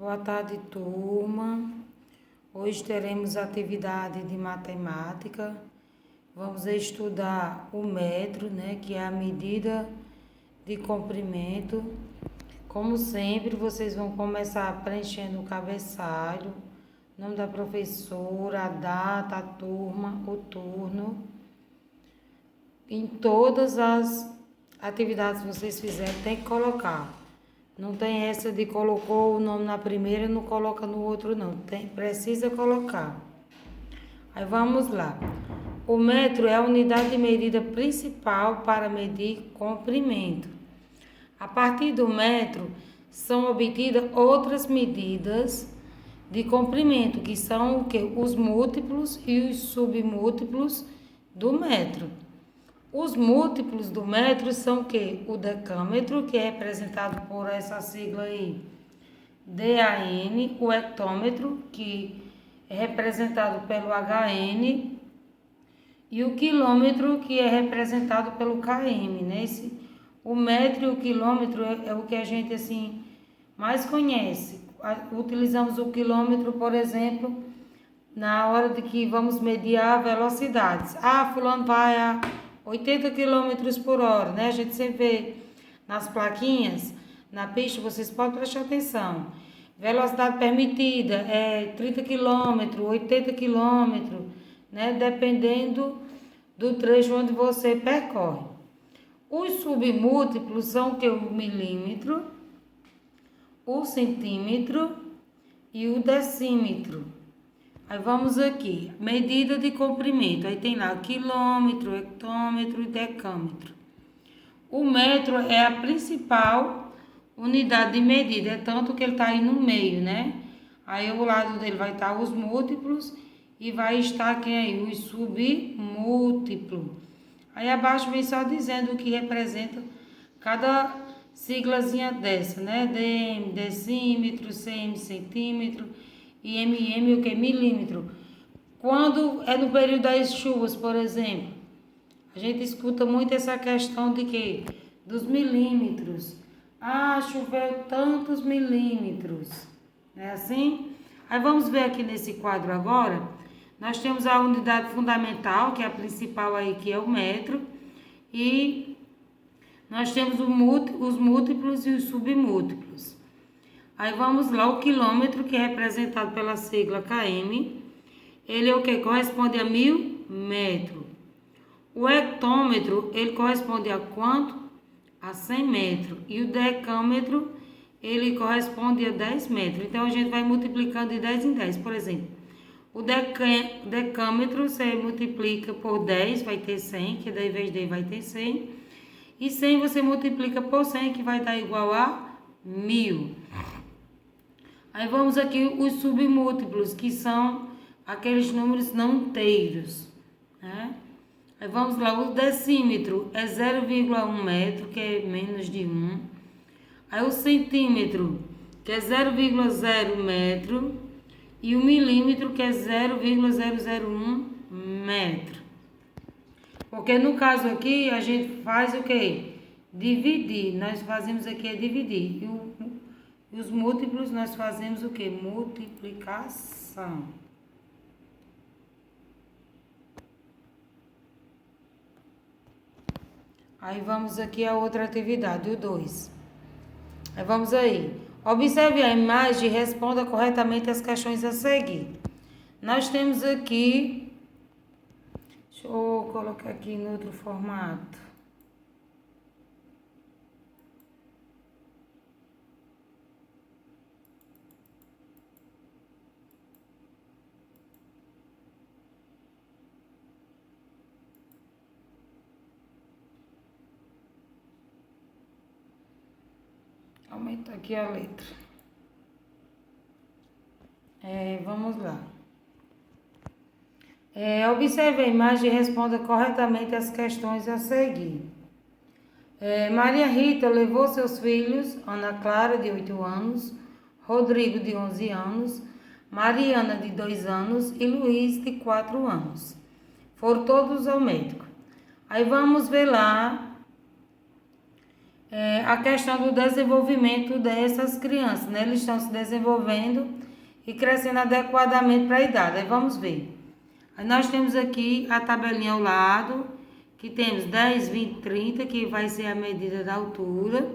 Boa tarde, turma. Hoje teremos atividade de matemática. Vamos estudar o metro, né, que é a medida de comprimento. Como sempre, vocês vão começar preenchendo o cabeçalho, o nome da professora, a data, a turma, o turno. Em todas as atividades que vocês fizerem, tem que colocar. Não tem essa de colocou o nome na primeira e não coloca no outro, não. Precisa colocar. Aí vamos lá. O metro é a unidade de medida principal para medir comprimento. A partir do metro, são obtidas outras medidas de comprimento, que são o quê? Os múltiplos e os submúltiplos do metro. Os múltiplos do metro são o quê? O decâmetro, que é representado por essa sigla aí, DAN, o hectômetro, que é representado pelo HN, e o quilômetro, que é representado pelo KM, né? O metro e o quilômetro é o que a gente assim mais conhece. Utilizamos o quilômetro, por exemplo, na hora de que vamos medir a velocidades. Fulano vai a 80 km por hora, né? A gente sempre vê nas plaquinhas, na pista, vocês podem prestar atenção. Velocidade permitida é 30 km, 80 km, né? Dependendo do trecho onde você percorre. Os submúltiplos são o que? O milímetro, o centímetro e o decímetro. Aí vamos aqui, medida de comprimento. Aí tem lá quilômetro, hectômetro e decâmetro. O metro é a principal unidade de medida, é tanto que ele está aí no meio, né? Aí o lado dele vai estar os múltiplos e vai estar quem aí? Os submúltiplos. Aí abaixo vem só dizendo o que representa cada siglazinha dessa, né? DM, decímetro, CM, centímetro, e MM, o que? Milímetro. Quando é no período das chuvas, por exemplo, a gente escuta muito essa questão de quê? Dos milímetros. Choveu tantos milímetros. É assim? Aí vamos ver aqui nesse quadro agora. Nós temos a unidade fundamental, que é a principal aí, que é o metro. E nós temos os múltiplos e os submúltiplos. Aí vamos lá, o quilômetro, que é representado pela sigla km, ele é o que? Corresponde a 1000 metros. O hectômetro, ele corresponde a quanto? A 100 metros. E o decâmetro, ele corresponde a 10 metros. Então, a gente vai multiplicando de 10 em 10. Por exemplo, o decâmetro, você multiplica por 10, vai ter 100, que daí, vez de vai ter 100. E 100 você multiplica por 100, que vai dar igual a 1000. Aí vamos aqui os submúltiplos, que são aqueles números não inteiros, né? Aí vamos lá, o decímetro é 0,1 metro, que é menos de 1. Aí o centímetro, que é 0,0 metro. E o milímetro, que é 0,001 metro. Porque no caso aqui, a gente faz o quê? Dividir. Nós fazemos aqui é dividir. E os múltiplos nós fazemos o que? Multiplicação. Aí vamos aqui a outra atividade, o 2. Aí vamos aí. Observe a imagem e responda corretamente as questões a seguir. Nós temos aqui, deixa eu colocar aqui em outro formato. Aumenta aqui a letra. Vamos lá. Observe a imagem e responda corretamente as questões a seguir. Maria Rita levou seus filhos, Ana Clara, de 8 anos, Rodrigo, de 11 anos, Mariana, de 2 anos e Luiz, de 4 anos. Foram todos ao médico. Aí vamos ver lá a questão do desenvolvimento dessas crianças, né? Eles estão se desenvolvendo e crescendo adequadamente para a idade. Aí vamos ver. Aí nós temos aqui a tabelinha ao lado, que temos 10, 20, 30, que vai ser a medida da altura.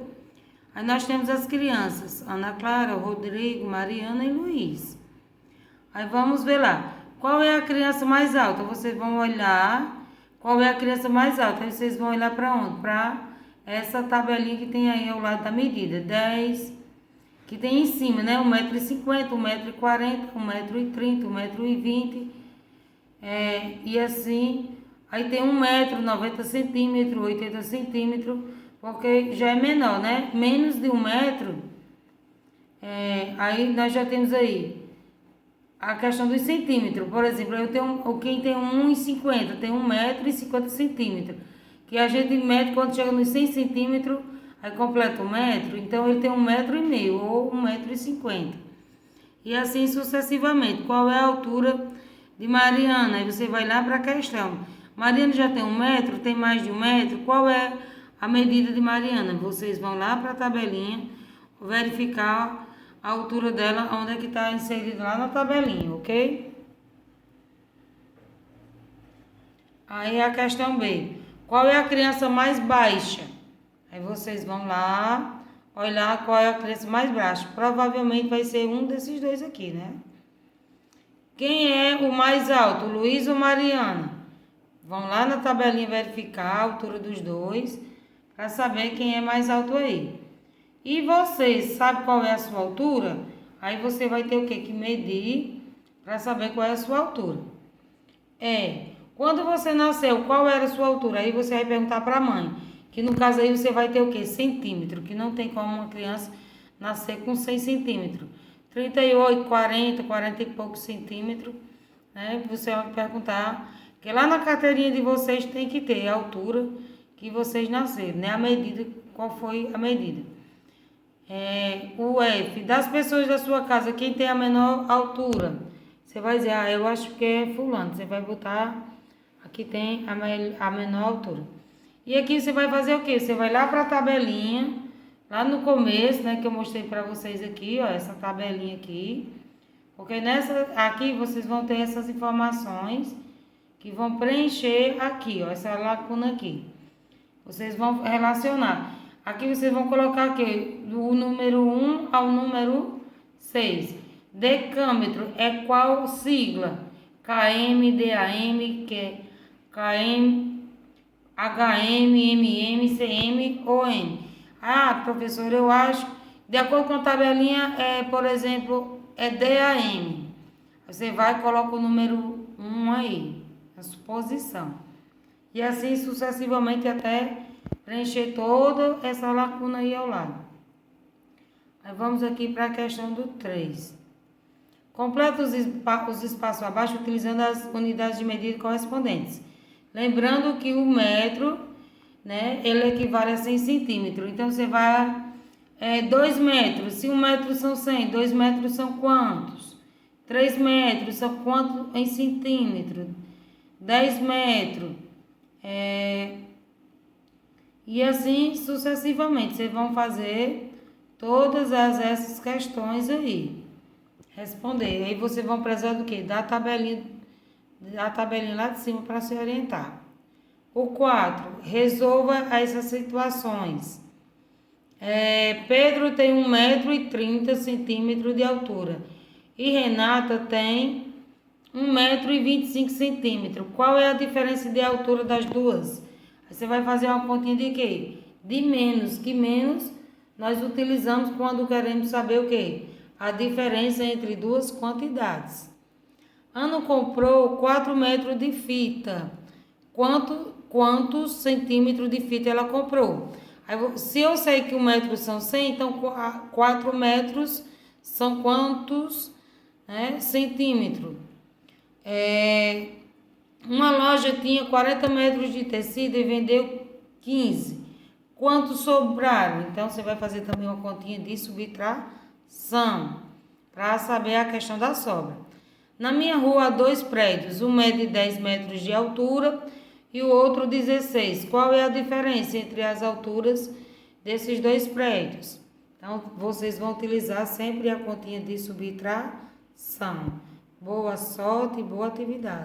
Aí nós temos as crianças, Ana Clara, Rodrigo, Mariana e Luiz. Aí vamos ver lá. Qual é a criança mais alta? Vocês vão olhar qual é a criança mais alta. Aí vocês vão olhar para onde? Para essa tabelinha que tem aí ao lado da medida. 10, que tem em cima, né? 1,50 m, 1,40 m, 1,30 m, 1,20 m. E assim, aí tem 1,90 m, 90 cm, 80 cm, porque já é menor, né? Menos de 1 metro, aí nós já temos aí a questão dos centímetros. Por exemplo, eu tenho quem tem 1,50 m, tem 1,50 m, que a gente mede quando chega nos 100 centímetros, aí completa 1 metro, então ele tem 1,5 m ou 1,50 m. E assim sucessivamente. Qual é a altura de Mariana? Aí você vai lá para a questão. Mariana já tem 1 metro, tem mais de 1 metro, qual é a medida de Mariana? Vocês vão lá para a tabelinha, verificar a altura dela, onde é que está inserido lá na tabelinha, ok? Aí a questão B. Qual é a criança mais baixa? Aí vocês vão lá, olhar qual é a criança mais baixa. Provavelmente vai ser um desses dois aqui, né? Quem é o mais alto, Luiz ou Mariana? Vão lá na tabelinha verificar a altura dos dois, para saber quem é mais alto aí. E você sabe qual é a sua altura? Aí você vai ter o que medir para saber qual é a sua altura. Quando você nasceu, qual era a sua altura? Aí você vai perguntar para a mãe, que no caso aí você vai ter o que? Centímetro, que não tem como uma criança nascer com 100 centímetros. 38, 40, 40 e poucos centímetros, né? Você vai perguntar, que lá na carteirinha de vocês tem que ter a altura que vocês nasceram, né? A medida, qual foi a medida. O F, das pessoas da sua casa, quem tem a menor altura? Você vai dizer, eu acho que é fulano. Você vai botar, aqui tem a menor altura. E aqui você vai fazer o quê? Você vai lá para a tabelinha, lá no começo, né, que eu mostrei para vocês aqui, ó, essa tabelinha aqui. Porque aqui vocês vão ter essas informações que vão preencher aqui, ó, essa lacuna aqui. Vocês vão relacionar. Aqui vocês vão colocar aqui do número 1 ao número 6. Decâmetro é qual sigla? KM, DAM, KM, HM, MM, CM ou M. Ah, professor, eu acho, de acordo com a tabelinha, por exemplo, é DAM. Você vai e coloca o número 1 aí, a suposição. E assim sucessivamente até preencher toda essa lacuna aí ao lado. Aí vamos aqui para a questão do 3. Completa os espaços abaixo utilizando as unidades de medida correspondentes. Lembrando que o metro, né, ele equivale a 100 centímetros. Então, você vai... 2 metros. Se 1 metro são 100, 2 metros são quantos? 3 metros são quantos em centímetro? 10 metros. E assim sucessivamente. Vocês vão fazer todas essas questões aí. Responder. Aí vocês vão precisar do quê? Da tabelinha lá de cima para se orientar. O 4. Resolva essas situações. Pedro tem 1,30 m de altura. E Renata tem 1,25 m. Qual é a diferença de altura das duas? Aí você vai fazer uma continha de quê? De menos. Que menos nós utilizamos quando queremos saber o quê? A diferença entre duas quantidades. Ana comprou 4 metros de fita. Quantos centímetros de fita ela comprou? Aí, se eu sei que 1 metro são 100, então 4 metros são quantos, né, centímetros? Uma loja tinha 40 metros de tecido e vendeu 15. Quantos sobraram? Então, você vai fazer também uma continha de subtração para saber a questão da sobra. Na minha rua há 2 prédios, um é de 10 metros de altura e o outro 16. Qual é a diferença entre as alturas desses dois prédios. Então, vocês vão utilizar sempre a continha de subtração. Boa sorte e boa atividade.